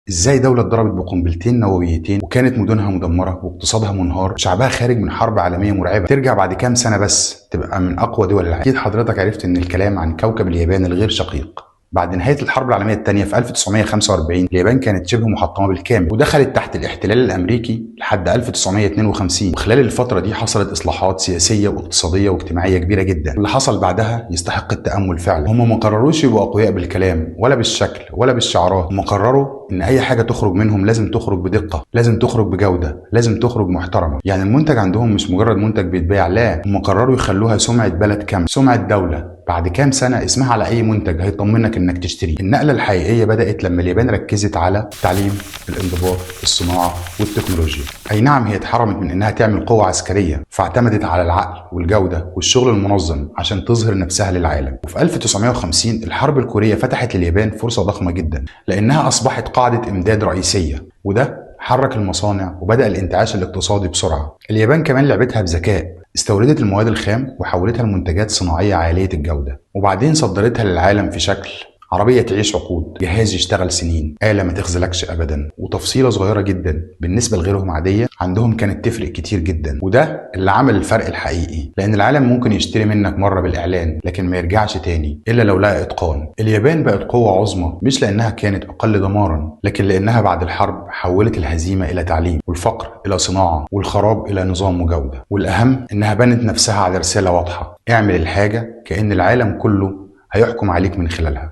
ازاي دولة اتضربت بقنبلتين نوويتين وكانت مدنها مدمرة واقتصادها منهار وشعبها خارج من حرب عالمية مرعبة ترجع بعد كام سنة بس تبقى من أقوى دول العالم؟ أكيد حضرتك عرفت إن الكلام عن كوكب اليابان الغير شقيق. بعد نهاية الحرب العالمية الثانية في 1945 اليابان كانت شبه محطمة بالكامل ودخلت تحت الاحتلال الأمريكي لحد 1952، وخلال الفترة دي حصلت إصلاحات سياسية واقتصادية واجتماعية كبيرة جدا. اللي حصل بعدها يستحق التأمل فعلا. هم ما قرروش يبقوا أقوياء بالكلام ولا بالشكل ولا بالشعارات، هم قرروا إن أي حاجة تخرج منهم لازم تخرج بدقة، لازم تخرج بجودة، لازم تخرج محترمة. يعني المنتج عندهم مش مجرد منتج بيتباع، لا، هم قرروا يخلوها سمعة بلد كاملة، سمعة دولة. بعد كام سنة اسمها على أي منتج هيطمنك إنك تشتريه. النقلة الحقيقية بدأت لما اليابان ركزت على التعليم، الانضباط، الصناعة والتكنولوجيا. أي نعم، هي اتحرمت من إنها تعمل قوة عسكرية، فاعتمدت على العقل والجودة والشغل المنظم عشان تظهر نفسها للعالم. وفي 1950 الحرب الكورية فتحت لليابان فرصة ضخمة جدا، لأنها أصبحت قاعدة إمداد رئيسية، وده حرك المصانع وبدأ الانتعاش الاقتصادي بسرعة. اليابان كمان لعبتها بذكاء، استوردت المواد الخام وحولتها لمنتجات صناعية عالية الجودة، وبعدين صدرتها للعالم في شكل عربية تعيش عقود، جهاز يشتغل سنين، آلة ما تخزلكش أبدا. وتفصيلة صغيرة جدا بالنسبة لغيرهم عادية عندهم كانت تفرق كتير جدا، وده اللي عمل الفرق الحقيقي. لأن العالم ممكن يشتري منك مرة بالإعلان لكن ما يرجعش تاني إلا لو لقى إتقان. اليابان بقت قوة عظمى مش لأنها كانت أقل دمارا، لكن لأنها بعد الحرب حولت الهزيمة إلى تعليم، والفقر إلى صناعة، والخراب إلى نظام وجودة. والأهم إنها بنت نفسها على رسالة واضحة: اعمل الحاجة كأن العالم كله هيحكم عليك من خلالها.